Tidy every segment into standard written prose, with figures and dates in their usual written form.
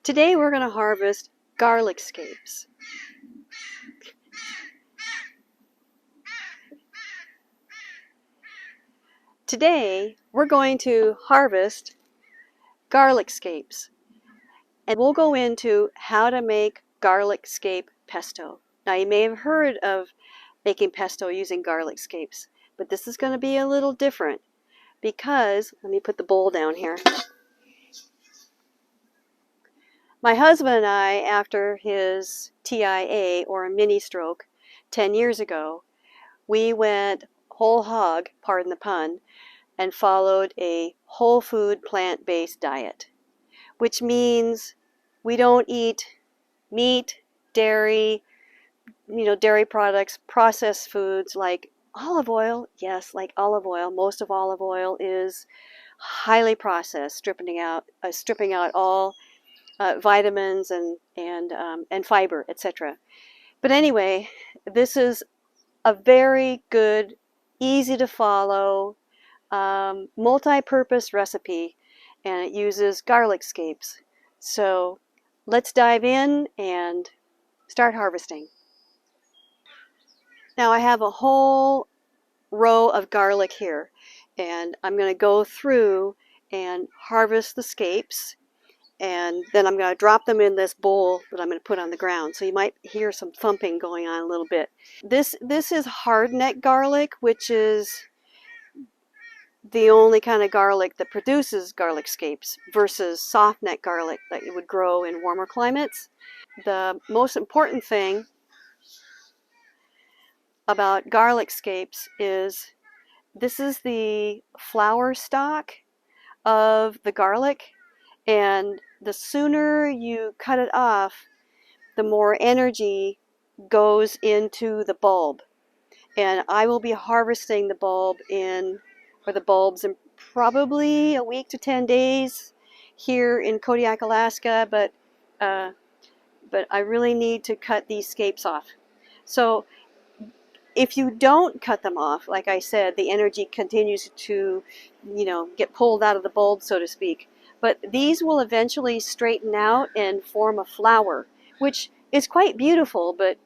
Today we're going to harvest garlic scapes. Today we're going to harvest garlic scapes, and we'll go into how to make garlic scape pesto. Now you may have heard of making pesto using garlic scapes, but this is going to be a little different because, let me put the bowl down here. My husband and I, after his TIA, or a mini stroke, 10 years ago, we went whole hog, pardon the pun, and followed a whole food plant-based diet, which means we don't eat meat, dairy, dairy products, processed foods like olive oil. Yes, like olive oil. Most of olive oil is highly processed, stripping out all vitamins and fiber, etc. But anyway, this is a very good, easy to follow, multi-purpose recipe, and it uses garlic scapes. So let's dive in and start harvesting. Now I have a whole row of garlic here, and I'm going to go through and harvest the scapes, and then I'm going to drop them in this bowl that I'm going to put on the ground. So you might hear some thumping going on a little bit. This is hardneck garlic, which is the only kind of garlic that produces garlic scapes, versus softneck garlic that you would grow in warmer climates. The most important thing about garlic scapes is this is the flower stalk of the garlic, and the sooner you cut it off, the more energy goes into the bulb. And I will be harvesting the bulbs in probably a week to 10 days here in Kodiak, Alaska, but I really need to cut these scapes off. So if you don't cut them off, like I said, the energy continues to, get pulled out of the bulb, so to speak. But these will eventually straighten out and form a flower, which is quite beautiful, but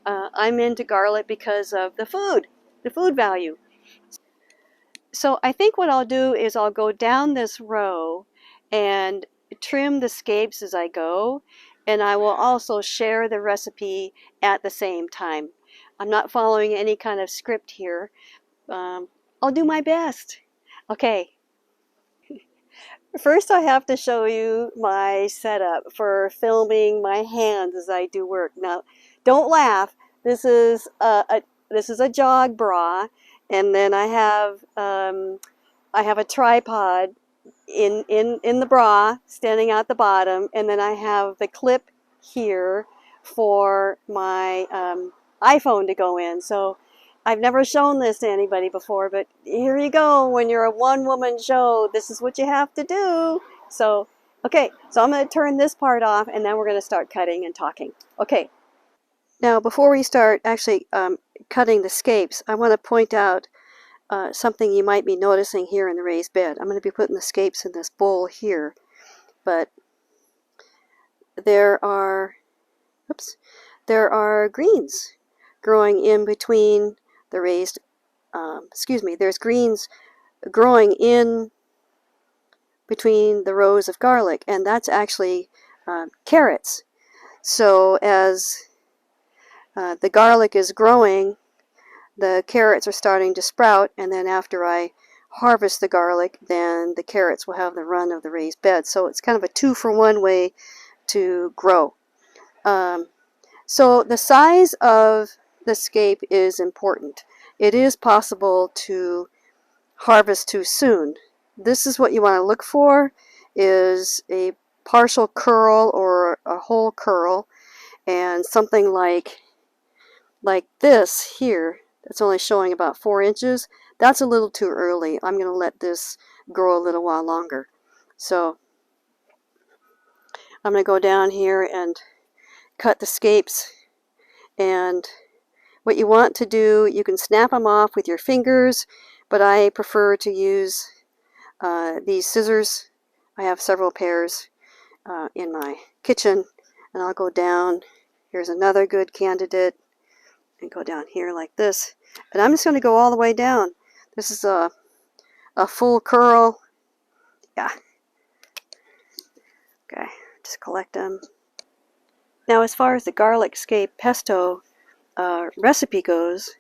I'm into garlic because of the food value. So I think what I'll do is I'll go down this row and trim the scapes as I go, and I will also share the recipe at the same time. I'm not following any kind of script here. I'll do my best. Okay. First I have to show you my setup for filming my hands as I do work. Now, don't laugh. This is a jog bra, and then I have a tripod in the bra standing out the bottom, and then I have the clip here for my iPhone to go in. So I've never shown this to anybody before, but here you go. When you're a one-woman show, this is what you have to do. So, okay, so I'm going to turn this part off, and then we're going to start cutting and talking. Okay. Now, before we start actually cutting the scapes, I want to point out something you might be noticing here in the raised bed. I'm going to be putting the scapes in this bowl here, but there are greens growing in between the raised, there's greens growing in between the rows of garlic, and that's actually carrots. So as the garlic is growing, the carrots are starting to sprout, and then after I harvest the garlic, then the carrots will have the run of the raised bed. So it's kind of a 2-for-1 way to grow. So the size of the scape is important. It is possible to harvest too soon. This is what you want to look for, is a partial curl or a whole curl, and something like this here that's only showing about 4 inches. That's a little too early. I'm going to let this grow a little while longer. So I'm going to go down here and cut the scapes, and what you want to do, you can snap them off with your fingers, but I prefer to use these scissors. I have several pairs. in my kitchen, and I'll go down. Here's another good candidate, and go down here like this. And I'm just going to go all the way down. This is a full curl. Yeah. Okay, just collect them. Now, as far as the garlic scape pesto recipe goes,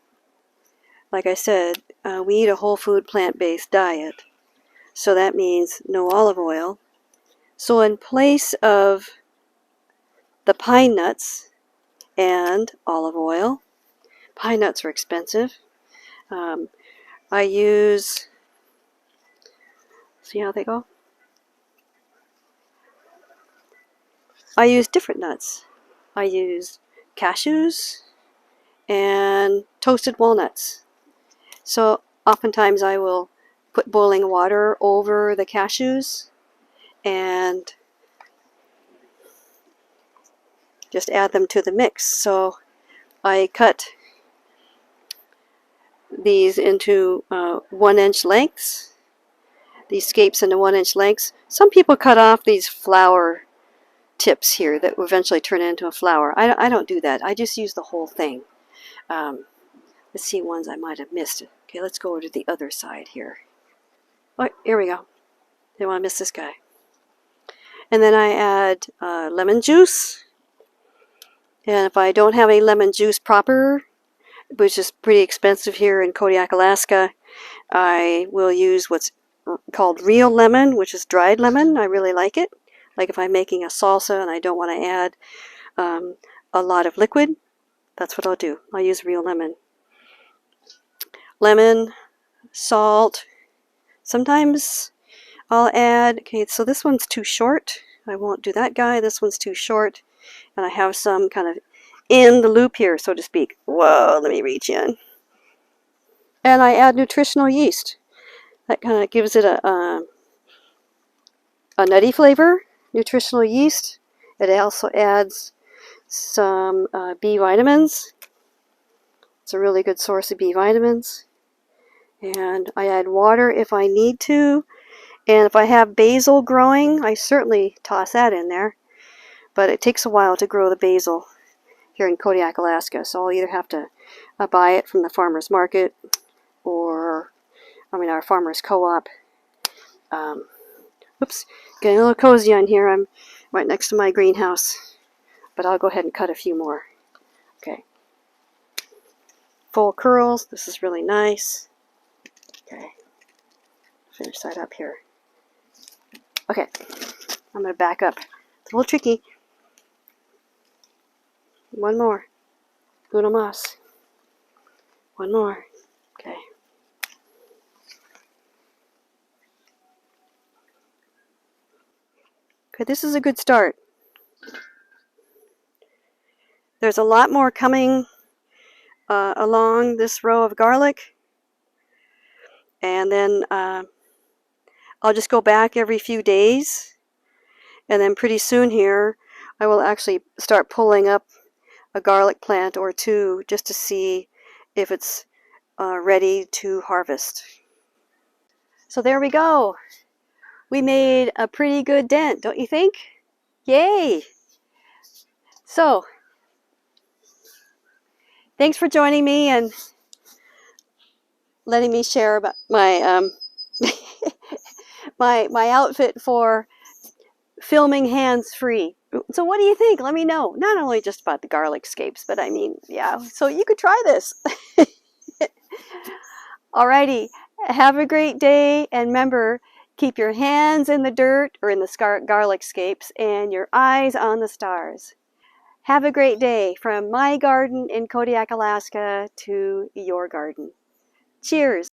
like I said, we eat a whole food plant-based diet. So that means no olive oil. So in place of the pine nuts and olive oil, pine nuts are expensive. I use, see how they go? I use different nuts. I use cashews and toasted walnuts. So oftentimes I will put boiling water over the cashews and just add them to the mix. So I cut these into 1-inch lengths, these scapes into 1-inch lengths. Some people cut off these flower tips here that will eventually turn into a flower. I don't do that. I just use the whole thing. Let's see ones I might have missed. Okay, let's go over to the other side here. Oh, here we go. Didn't want to miss this guy. And then I add lemon juice. And if I don't have any lemon juice proper, which is pretty expensive here in Kodiak, Alaska, I will use what's called real lemon, which is dried lemon. I really like it. Like if I'm making a salsa and I don't want to add a lot of liquid, that's what I'll do. I'll use real lemon. Lemon, salt. Sometimes I'll add, okay, so this one's too short. I won't do that guy. This one's too short. And I have some kind of in the loop here, so to speak. Whoa, let me reach in. And I add nutritional yeast. That kind of gives it a nutty flavor, nutritional yeast. It also adds some B vitamins. It's a really good source of B vitamins. And I add water if I need to. And if I have basil growing, I certainly toss that in there. But it takes a while to grow the basil here in Kodiak, Alaska. So I'll either have to buy it from the farmer's market or, our farmer's co-op. Oops, getting a little cozy on here. I'm right next to my greenhouse. But I'll go ahead and cut a few more. Okay. Full curls. This is really nice. Okay. Finish that up here. Okay. I'm going to back up. It's a little tricky. One more. Uno más. One more. Okay. Okay, this is a good start. There's a lot more coming along this row of garlic. And then I'll just go back every few days. And then pretty soon here, I will actually start pulling up a garlic plant or two just to see if it's ready to harvest. So there we go. We made a pretty good dent, don't you think? Yay! So, thanks for joining me and letting me share about my my outfit for filming hands-free. So what do you think? Let me know. Not only just about the garlic scapes, but yeah, so you could try this. Alrighty, have a great day, and remember, keep your hands in the dirt or in the garlic scapes and your eyes on the stars. Have a great day from my garden in Kodiak, Alaska to your garden. Cheers!